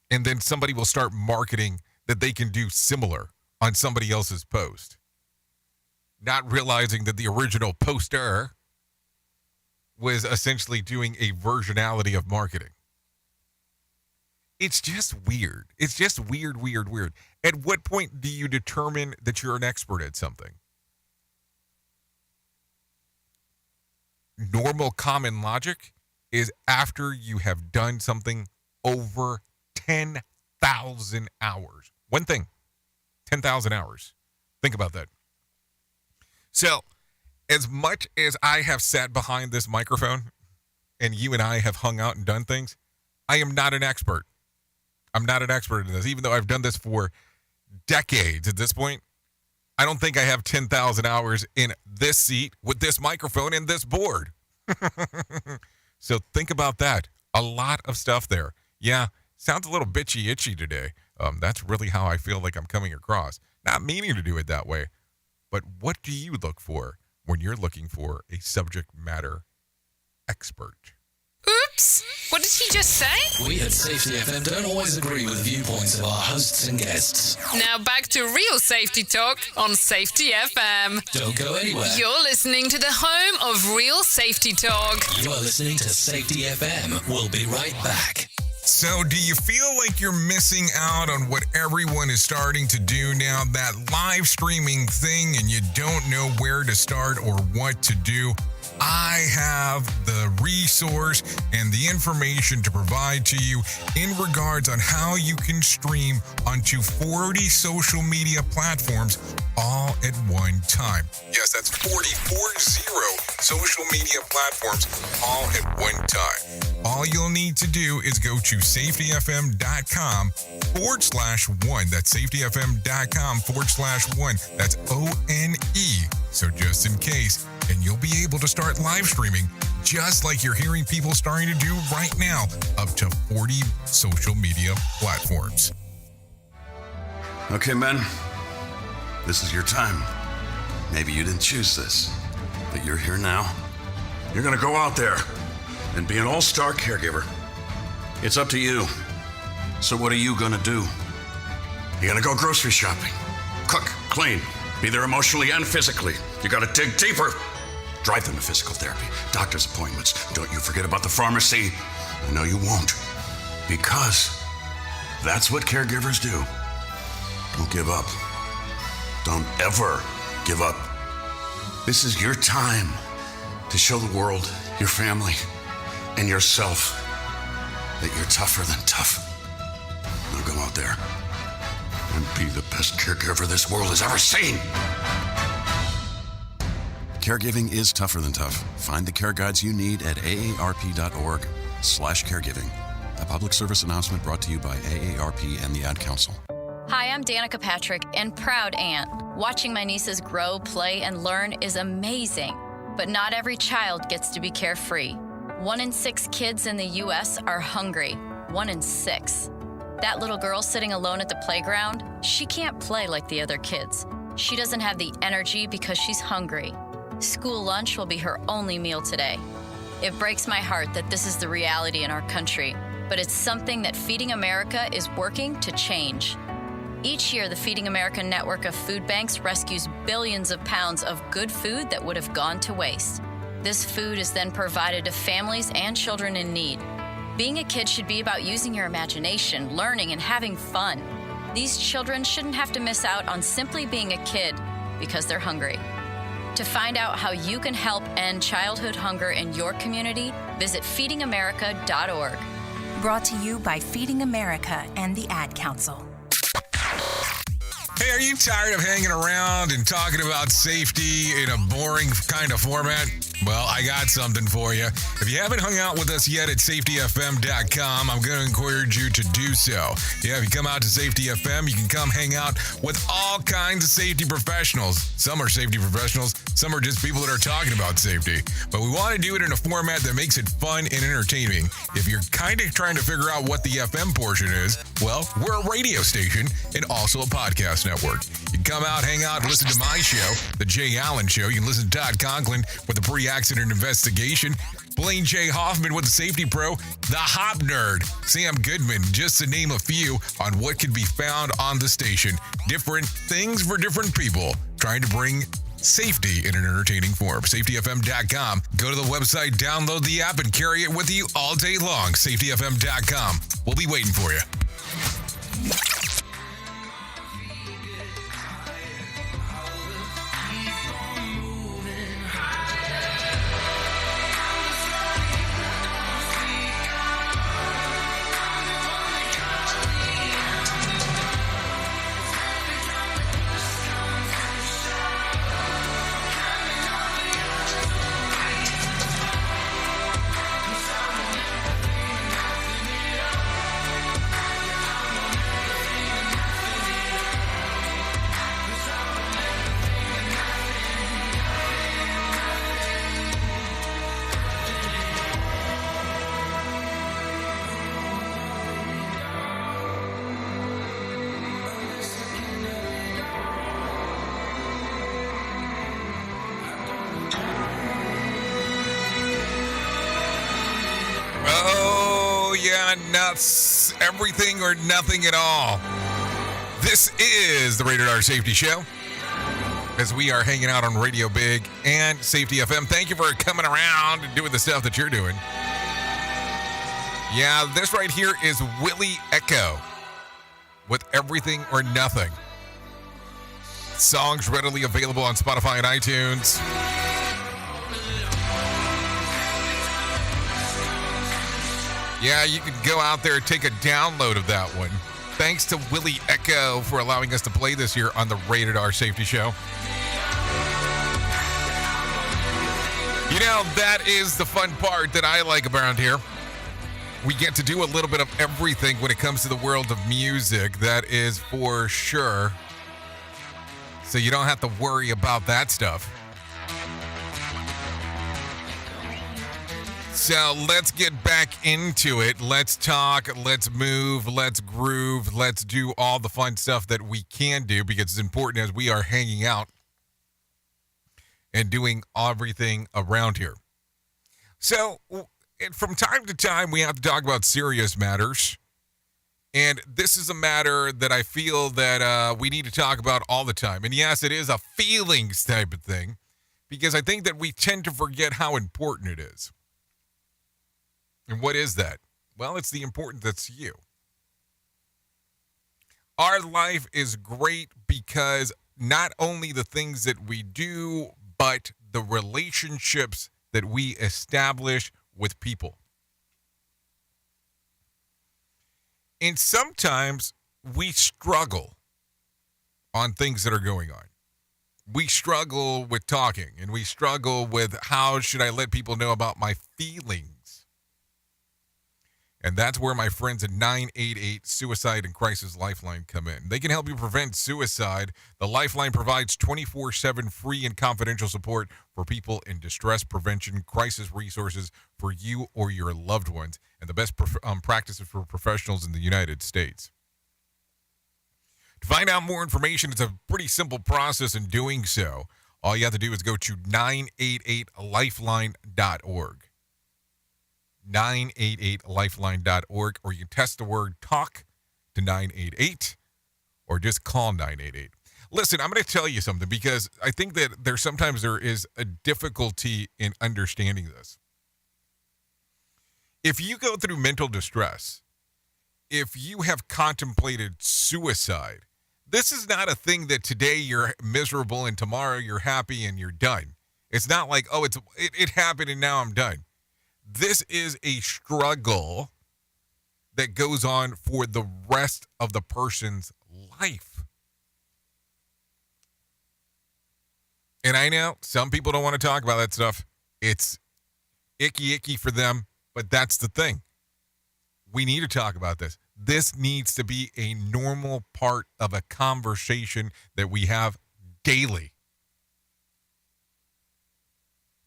And then somebody will start marketing that they can do similar on somebody else's post, not realizing that the original poster was essentially doing a versionality of marketing. It's just weird. It's just weird. At what point do you determine that you're an expert at something? Normal common logic is after you have done something over 10,000 hours. One thing, 10,000 hours. Think about that. So, as much as I have sat behind this microphone and you and I have hung out and done things, I am not an expert. I'm not an expert in this, even though I've done this for decades at this point. I don't think I have 10,000 hours in this seat with this microphone and this board. So think about that. A lot of stuff there. Yeah, sounds a little bitchy itchy today. That's really how I feel like I'm coming across. Not meaning to do it that way, but what do you look for when you're looking for a subject matter expert? Oops! What did he just say? We at Safety FM don't always agree with viewpoints of our hosts and guests. Now back to real safety talk on Safety FM. Don't go anywhere. You're listening to the home of real safety talk. You are listening to Safety FM. We'll be right back. So, do you feel like you're missing out on what everyone is starting to do now? That live streaming thing, and you don't know where to start or what to do? I have the resource and the information to provide to you in regards on how you can stream onto 40 social media platforms all at one time. Yes, that's 40 social media platforms all at one time. All you'll need to do is go to safetyfm.com/1. That's safetyfm.com/1. That's ONE. So just in case, and you'll be able to start live streaming just like you're hearing people starting to do right now, up to 40 social media platforms. Okay, men, this is your time. Maybe you didn't choose this, but you're here now. You're gonna go out there and be an all-star caregiver. It's up to you. So what are you gonna do? You're gonna go grocery shopping, cook, clean, be there emotionally and physically. You gotta dig deeper. Drive them to physical therapy, doctor's appointments. Don't you forget about the pharmacy. I know you won't, because that's what caregivers do. Don't give up. Don't ever give up. This is your time to show the world, your family, and yourself that you're tougher than tough. Now go out there and be the best caregiver this world has ever seen. Caregiving is tougher than tough. Find the care guides you need at aarp.org/caregiving. A public service announcement brought to you by AARP and the Ad Council. Hi, I'm Danica Patrick and proud aunt. Watching my nieces grow, play, and learn is amazing. But not every child gets to be carefree. 1 in 6 kids in the U.S. are hungry. 1 in 6. That little girl sitting alone at the playground, she can't play like the other kids. She doesn't have the energy because she's hungry. School lunch will be her only meal today. It breaks my heart that this is the reality in our country, but it's something that Feeding America is working to change. Each year, the Feeding America network of food banks rescues billions of pounds of good food that would have gone to waste. This food is then provided to families and children in need. Being a kid should be about using your imagination, learning, and having fun. These children shouldn't have to miss out on simply being a kid because they're hungry. To find out how you can help end childhood hunger in your community, visit feedingamerica.org. Brought to you by Feeding America and the Ad Council. Hey, are you tired of hanging around and talking about safety in a boring kind of format? Well, I got something for you. If you haven't hung out with us yet at safetyfm.com, I'm going to encourage you to do so. Yeah, if you come out to Safety FM, you can come hang out with all kinds of safety professionals. Some are safety professionals, some are just people that are talking about safety. But we want to do it in a format that makes it fun and entertaining. If you're kind of trying to figure out what the FM portion is, well, we're a radio station and also a podcast network. You can come out, hang out, and listen to my show, The Jay Allen Show. You can listen to Todd Conklin with the pre-accident investigation, Blaine J. Hoffman with the Safety Pro, the Hop Nerd, Sam Goodman, just to name a few on what can be found on the station. Different things for different people, trying to bring safety in an entertaining form. SafetyFM.com. Go to the website, download the app, and carry it with you all day long. SafetyFM.com. We'll be waiting for you. Nuts, everything or nothing at all. This is the Rated R Safety Show, as we are hanging out on Radio Big and Safety FM. Thank you for coming around and doing the stuff that you're doing. Yeah, this right here is Willie Echo with Everything or Nothing. Songs readily available on Spotify and iTunes. Yeah, you can go out there and take a download of that one. Thanks to Willie Echo for allowing us to play this here on the Rated R Safety Show. You know, that is the fun part that I like around here. We get to do a little bit of everything when it comes to the world of music, that is for sure. So you don't have to worry about that stuff. So let's get back into it. Let's talk, let's move, let's groove, let's do all the fun stuff that we can do, because it's important as we are hanging out and doing everything around here. So from time to time, we have to talk about serious matters. And this is a matter that I feel that we need to talk about all the time. And yes, it is a feelings type of thing, because I think that we tend to forget how important it is. And what is that? Well, it's the importance that's you. Our life is great because not only the things that we do, but the relationships that we establish with people. And sometimes we struggle on things that are going on. We struggle with talking, and we struggle with how should I let people know about my feelings. And that's where my friends at 988 Suicide and Crisis Lifeline come in. They can help you prevent suicide. The Lifeline provides 24/7 free and confidential support for people in distress, prevention, crisis resources for you or your loved ones, and the best practices for professionals in the United States. To find out more information, it's a pretty simple process in doing so. All you have to do is go to 988lifeline.org. 988lifeline.org, or you can text the word TALK to 988, or just call 988. Listen, I'm going to tell you something, because I think that sometimes there is a difficulty in understanding this. If you go through mental distress, if you have contemplated suicide, this is not a thing that today you're miserable and tomorrow you're happy and you're done. It's not like, oh, it happened and now I'm done. This is a struggle that goes on for the rest of the person's life. And I know some people don't want to talk about that stuff. It's icky for them, but that's the thing. We need to talk about this. This needs to be a normal part of a conversation that we have daily.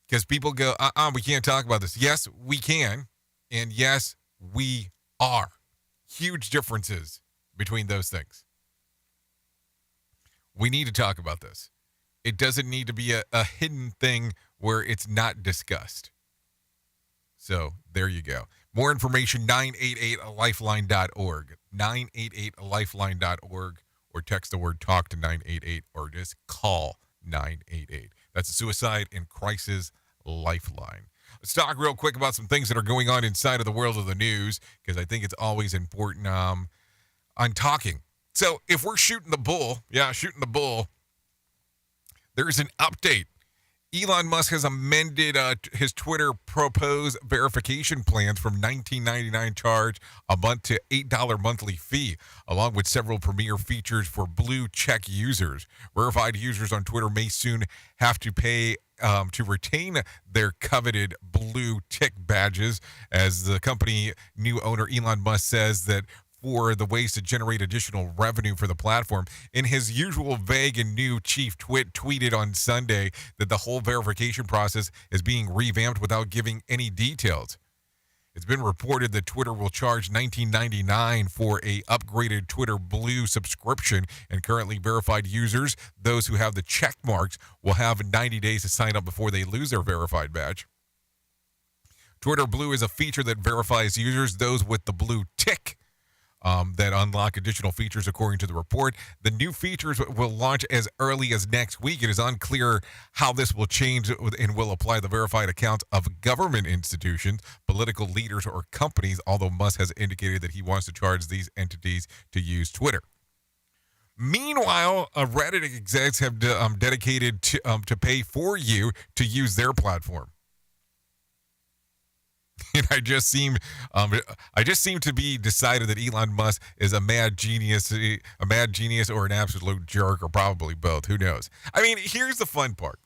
Because people go, we can't talk about this. Yes, we can. And yes, we are. Huge differences between those things. We need to talk about this. It doesn't need to be a hidden thing where it's not discussed. So there you go. More information, 988lifeline.org. 988lifeline.org, or text the word TALK to 988, or just call 988. That's a Suicide and Crisis Lifeline. Let's talk real quick about some things that are going on inside of the world of the news, because I think it's always important on talking. So if we're shooting the bull, there's an update. Elon Musk has amended his Twitter proposed verification plans from $19.99 charge a month to $8 monthly fee, along with several premier features for blue check users. Verified users on Twitter may soon have to pay to retain their coveted blue tick badges, as the company new owner Elon Musk says that for the ways to generate additional revenue for the platform. In his usual vague and new chief tweeted on Sunday that the whole verification process is being revamped without giving any details. It's been reported that Twitter will charge $19.99 for a upgraded Twitter Blue subscription, and currently verified users, those who have the check marks, will have 90 days to sign up before they lose their verified badge. Twitter Blue is a feature that verifies users, those with the blue tick, that unlock additional features according to the report. The new features will launch as early as next week. It is unclear how this will change and will apply the verified accounts of government institutions, political leaders, or companies, although Musk has indicated that he wants to charge these entities to use Twitter. Meanwhile, Reddit execs have dedicated to pay for you to use their platform. And I just seem to be decided that Elon Musk is a mad genius or an absolute jerk, or probably both. Who knows? I mean, here's the fun part.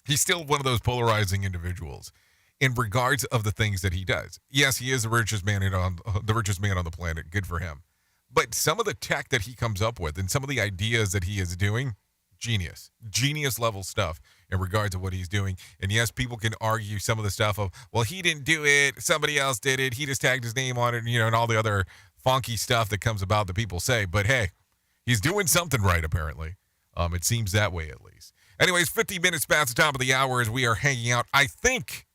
He's still one of those polarizing individuals in regards of the things that he does. Yes, he is the richest man on the planet. Good for him. But some of the tech that he comes up with and some of the ideas that he is doing, genius level stuff in regards to what he's doing. And yes, people can argue some of the stuff of, well, he didn't do it, somebody else did it, he just tagged his name on it, and all the other funky stuff that comes about that people say. But hey, he's doing something right, apparently. It seems that way, at least. Anyways, 50 minutes past the top of the hour as we are hanging out. I think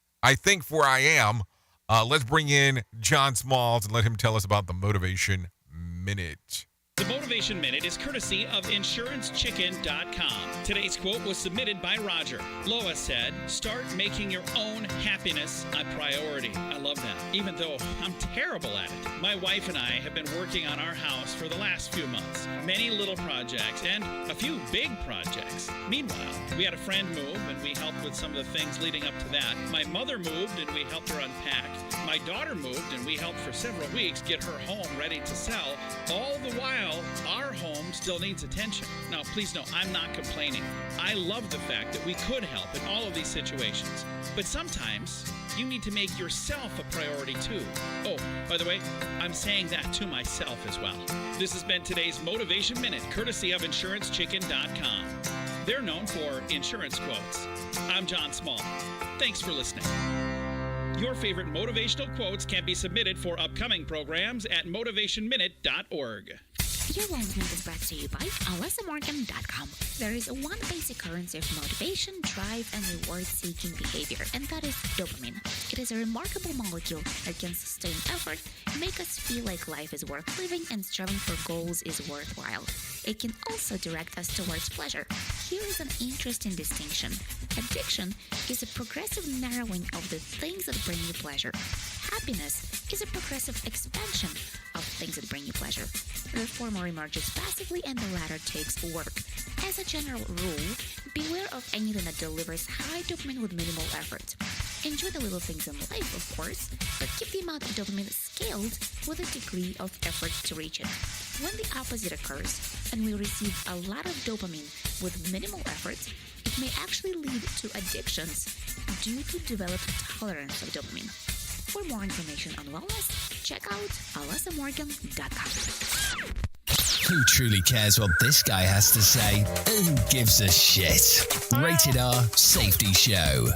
for I am, let's bring in John Smalls and let him tell us about the Motivation Minute. The Motivation Minute is courtesy of InsuranceChicken.com. Today's quote was submitted by Roger. Lois said, "Start making your own happiness a priority." I love that, even though I'm terrible at it. My wife and I have been working on our house for the last few months. Many little projects and a few big projects. Meanwhile, we had a friend move and we helped with some of the things leading up to that. My mother moved and we helped her unpack. My daughter moved and we helped for several weeks get her home ready to sell. All the while, Our home still needs attention. Now, please know, I'm not complaining. I love the fact that we could help in all of these situations. But sometimes you need to make yourself a priority too. Oh, by the way, I'm saying that to myself as well. This has been today's Motivation Minute, courtesy of InsuranceChicken.com. They're known for insurance quotes. I'm John Small. Thanks for listening. Your favorite motivational quotes can be submitted for upcoming programs at motivationminute.org. Your Lines Minute is brought to you by AlysaMorgan.com. There is one basic currency of motivation, drive, and reward-seeking behavior, and that is dopamine. It is a remarkable molecule that can sustain effort, make us feel like life is worth living, and striving for goals is worthwhile. It can also direct us towards pleasure. Here is an interesting distinction. Addiction is a progressive narrowing of the things that bring you pleasure. Happiness is a progressive expansion of things that bring you pleasure. The former emerges passively and the latter takes work. As a general rule, beware of anything that delivers high dopamine with minimal effort. Enjoy the little things in life, of course, but keep the amount of dopamine scaled with a degree of effort to reach it. When the opposite occurs, and we receive a lot of dopamine with minimal effort, it may actually lead to addictions due to developed tolerance of dopamine. For more information on wellness, check out AlysaMorgan.com. Who truly cares what this guy has to say? Who gives a shit? Rated R Safety Show.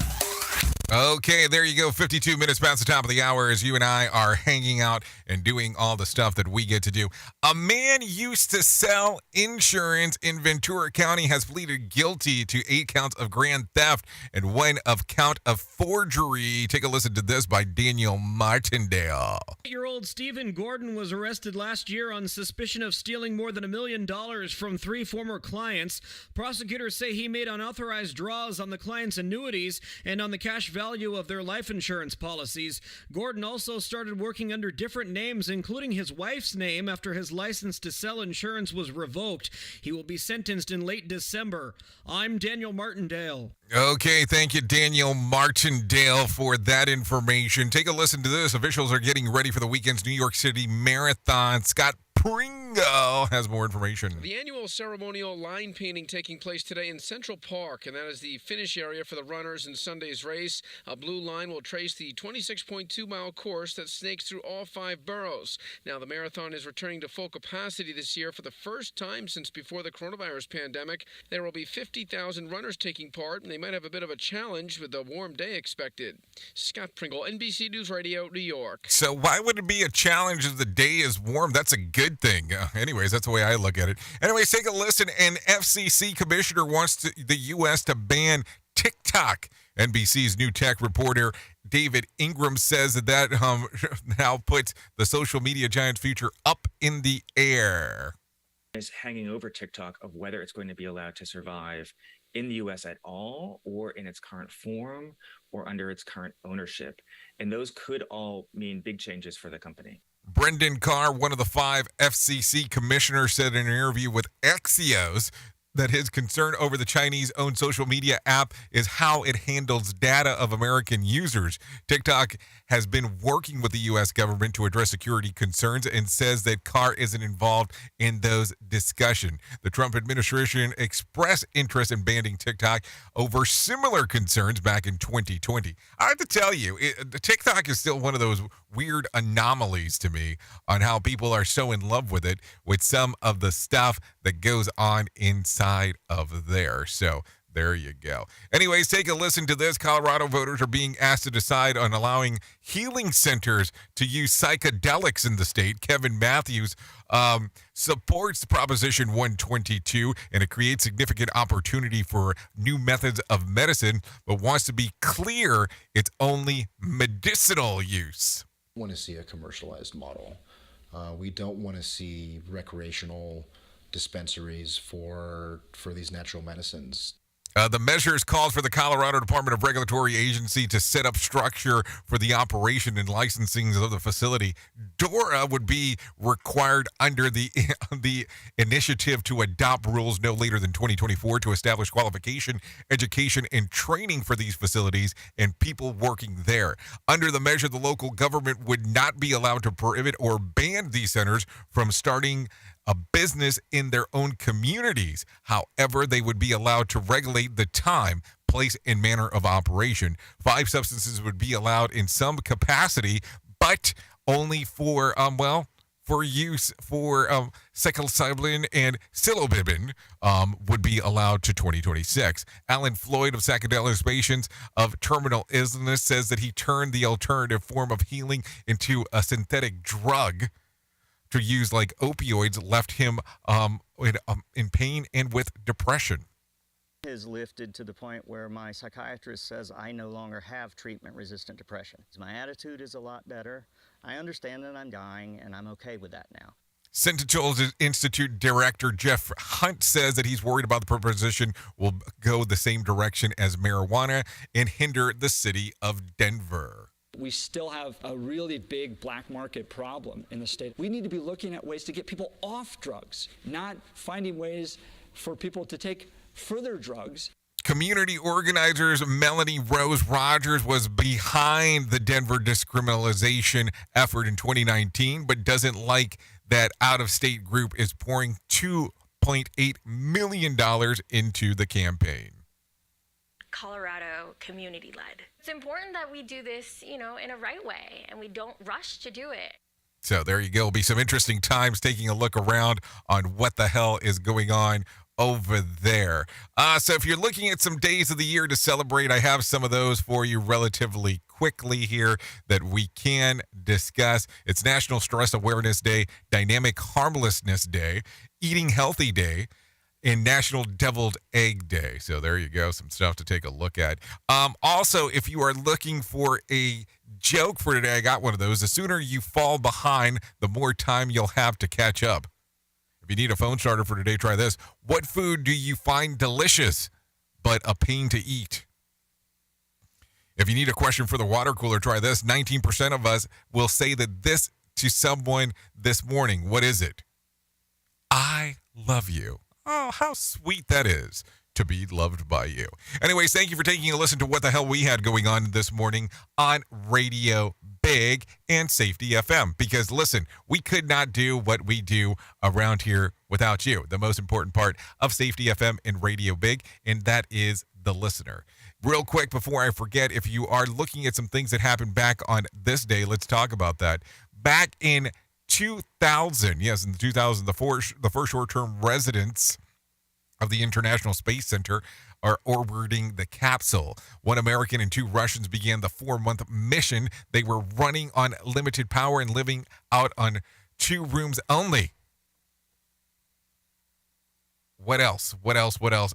Okay, there you go. 52 minutes past the top of the hour as you and I are hanging out and doing all the stuff that we get to do. A man used to sell insurance in Ventura County has pleaded guilty to 8 counts of grand theft and 1 count of forgery. Take a listen to this by Daniel Martindale. 8-year-old Stephen Gordon was arrested last year on suspicion of stealing more than $1 million from 3 former clients. Prosecutors say he made unauthorized draws on the clients' annuities and on the cash value of their life insurance policies. Gordon also started working under different names, including his wife's name, after his license to sell insurance was revoked. He will be sentenced in late December. I'm Daniel Martindale. Okay, thank you, Daniel Martindale, for that information. Take a listen to this. Officials are getting ready for the weekend's New York City Marathon. Scott Pringle has more information. The annual ceremonial line painting taking place today in Central Park, and that is the finish area for the runners in Sunday's race. A blue line will trace the 26.2-mile course that snakes through all 5 boroughs. Now, the marathon is returning to full capacity this year for the first time since before the coronavirus pandemic. There will be 50,000 runners taking part, and they might have a bit of a challenge with a warm day expected. Scott Pringle, NBC News Radio, New York. So why would it be a challenge if the day is warm? That's a good thing. Anyways, that's the way I look at it. Anyways, take a listen. An FCC commissioner wants the U.S. to ban TikTok. NBC's new tech reporter David Ingram says that now puts the social media giant's future up in the air. Is hanging over TikTok of whether it's going to be allowed to survive in the U.S. at all, or in its current form, or under its current ownership. And those could all mean big changes for the company. Brendan Carr, one of the 5 FCC commissioners, said in an interview with Axios that his concern over the Chinese-owned social media app is how it handles data of American users. TikTok has been working with the U.S. government to address security concerns and says that Carr isn't involved in those discussions. The Trump administration expressed interest in banning TikTok over similar concerns back in 2020. I have to tell you, TikTok is still one of those weird anomalies to me on how people are so in love with it, with some of the stuff that goes on inside of there. So there you go. Anyways, take a listen to this. Colorado voters are being asked to decide on allowing healing centers to use psychedelics in the state. Kevin Matthews supports Proposition 122, and it creates significant opportunity for new methods of medicine, but wants to be clear it's only medicinal use. Want to see a commercialized model. We don't want to see recreational dispensaries for these natural medicines. The measures called for the Colorado Department of Regulatory Agency to set up structure for the operation and licensing of the facility. DORA would be required under the initiative to adopt rules no later than 2024 to establish qualification, education, and training for these facilities and people working there. Under the measure, the local government would not be allowed to prohibit or ban these centers from starting a business in their own communities. However, they would be allowed to regulate the time, place, and manner of operation. 5 substances would be allowed in some capacity, but only for use for psilocybin and psilocybin would be allowed to 2026. Alan Floyd of Sacadalos Patients of Terminal Illness says that he turned the alternative form of healing into a synthetic drug to use like opioids, left him in pain and with depression. Has lifted to the point where my psychiatrist says I no longer have treatment-resistant depression. My attitude is a lot better. I understand that I'm dying, and I'm okay with that now. Central Institute Director Jeff Hunt says that he's worried about the proposition will go the same direction as marijuana and hinder the city of Denver. We still have a really big black market problem in the state. We need to be looking at ways to get people off drugs, not finding ways for people to take further drugs. Community organizers Melanie Rose Rogers was behind the Denver decriminalization effort in 2019, but doesn't like that out-of-state group is pouring $2.8 million into the campaign. Colorado community-led. It's important that we do this, in a right way, and we don't rush to do it. So there you go. It'll be some interesting times taking a look around on what the hell is going on over there. So if you're looking at some days of the year to celebrate, I have some of those for you relatively quickly here that we can discuss. It's National Stress Awareness Day, Dynamic Harmlessness Day, Eating Healthy Day, and National Deviled Egg Day. So there you go, some stuff to take a look at. Also, if you are looking for a joke for today, I got one of those. The sooner you fall behind, the more time you'll have to catch up. If you need a phone starter for today, try this. What food do you find delicious but a pain to eat? If you need a question for the water cooler, try this. 19% of us will say that this to someone this morning. What is it? I love you. Oh, how sweet that is to be loved by you. Anyways, thank you for taking a listen to what the hell we had going on this morning on Radio Big and Safety FM. Because listen, we could not do what we do around here without you. The most important part of Safety FM and Radio Big, and that is the listener. Real quick before I forget, if you are looking at some things that happened back on this day, let's talk about that. Back in 2000, yes, in 2000, the first short-term residents of the International Space Center are orbiting the capsule. 1 American and 2 Russians began the 4-month mission. They were running on limited power and living out on 2 rooms only. What else?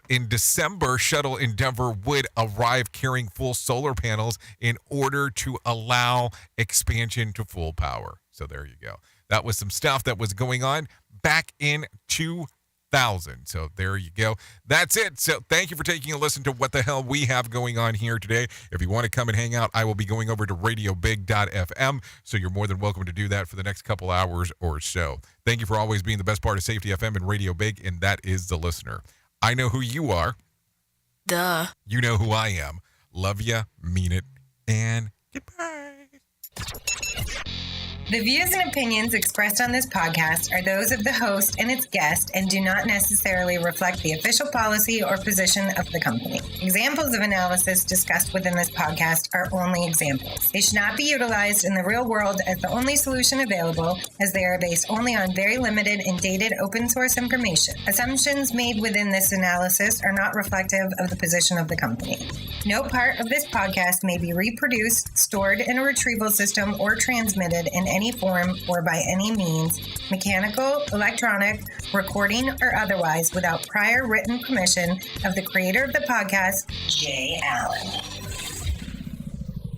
In December, shuttle in Denver would arrive carrying full solar panels in order to allow expansion to full power. So there you go. That was some stuff that was going on back in 2000. So there you go. That's it. So thank you for taking a listen to what the hell we have going on here today. If you want to come and hang out, I will be going over to radiobig.fm. So you're more than welcome to do that for the next couple hours or so. Thank you for always being the best part of Safety FM and Radio Big, and that is the listener. I know who you are. Duh. You know who I am. Love ya, mean it, and goodbye. The views and opinions expressed on this podcast are those of the host and its guest and do not necessarily reflect the official policy or position of the company. Examples of analysis discussed within this podcast are only examples. They should not be utilized in the real world as the only solution available, as they are based only on very limited and dated open source information. Assumptions made within this analysis are not reflective of the position of the company. No part of this podcast may be reproduced, stored in a retrieval system, or transmitted in any form or by any means, mechanical, electronic, recording, or otherwise, without prior written permission of the creator of the podcast, Jay Allen.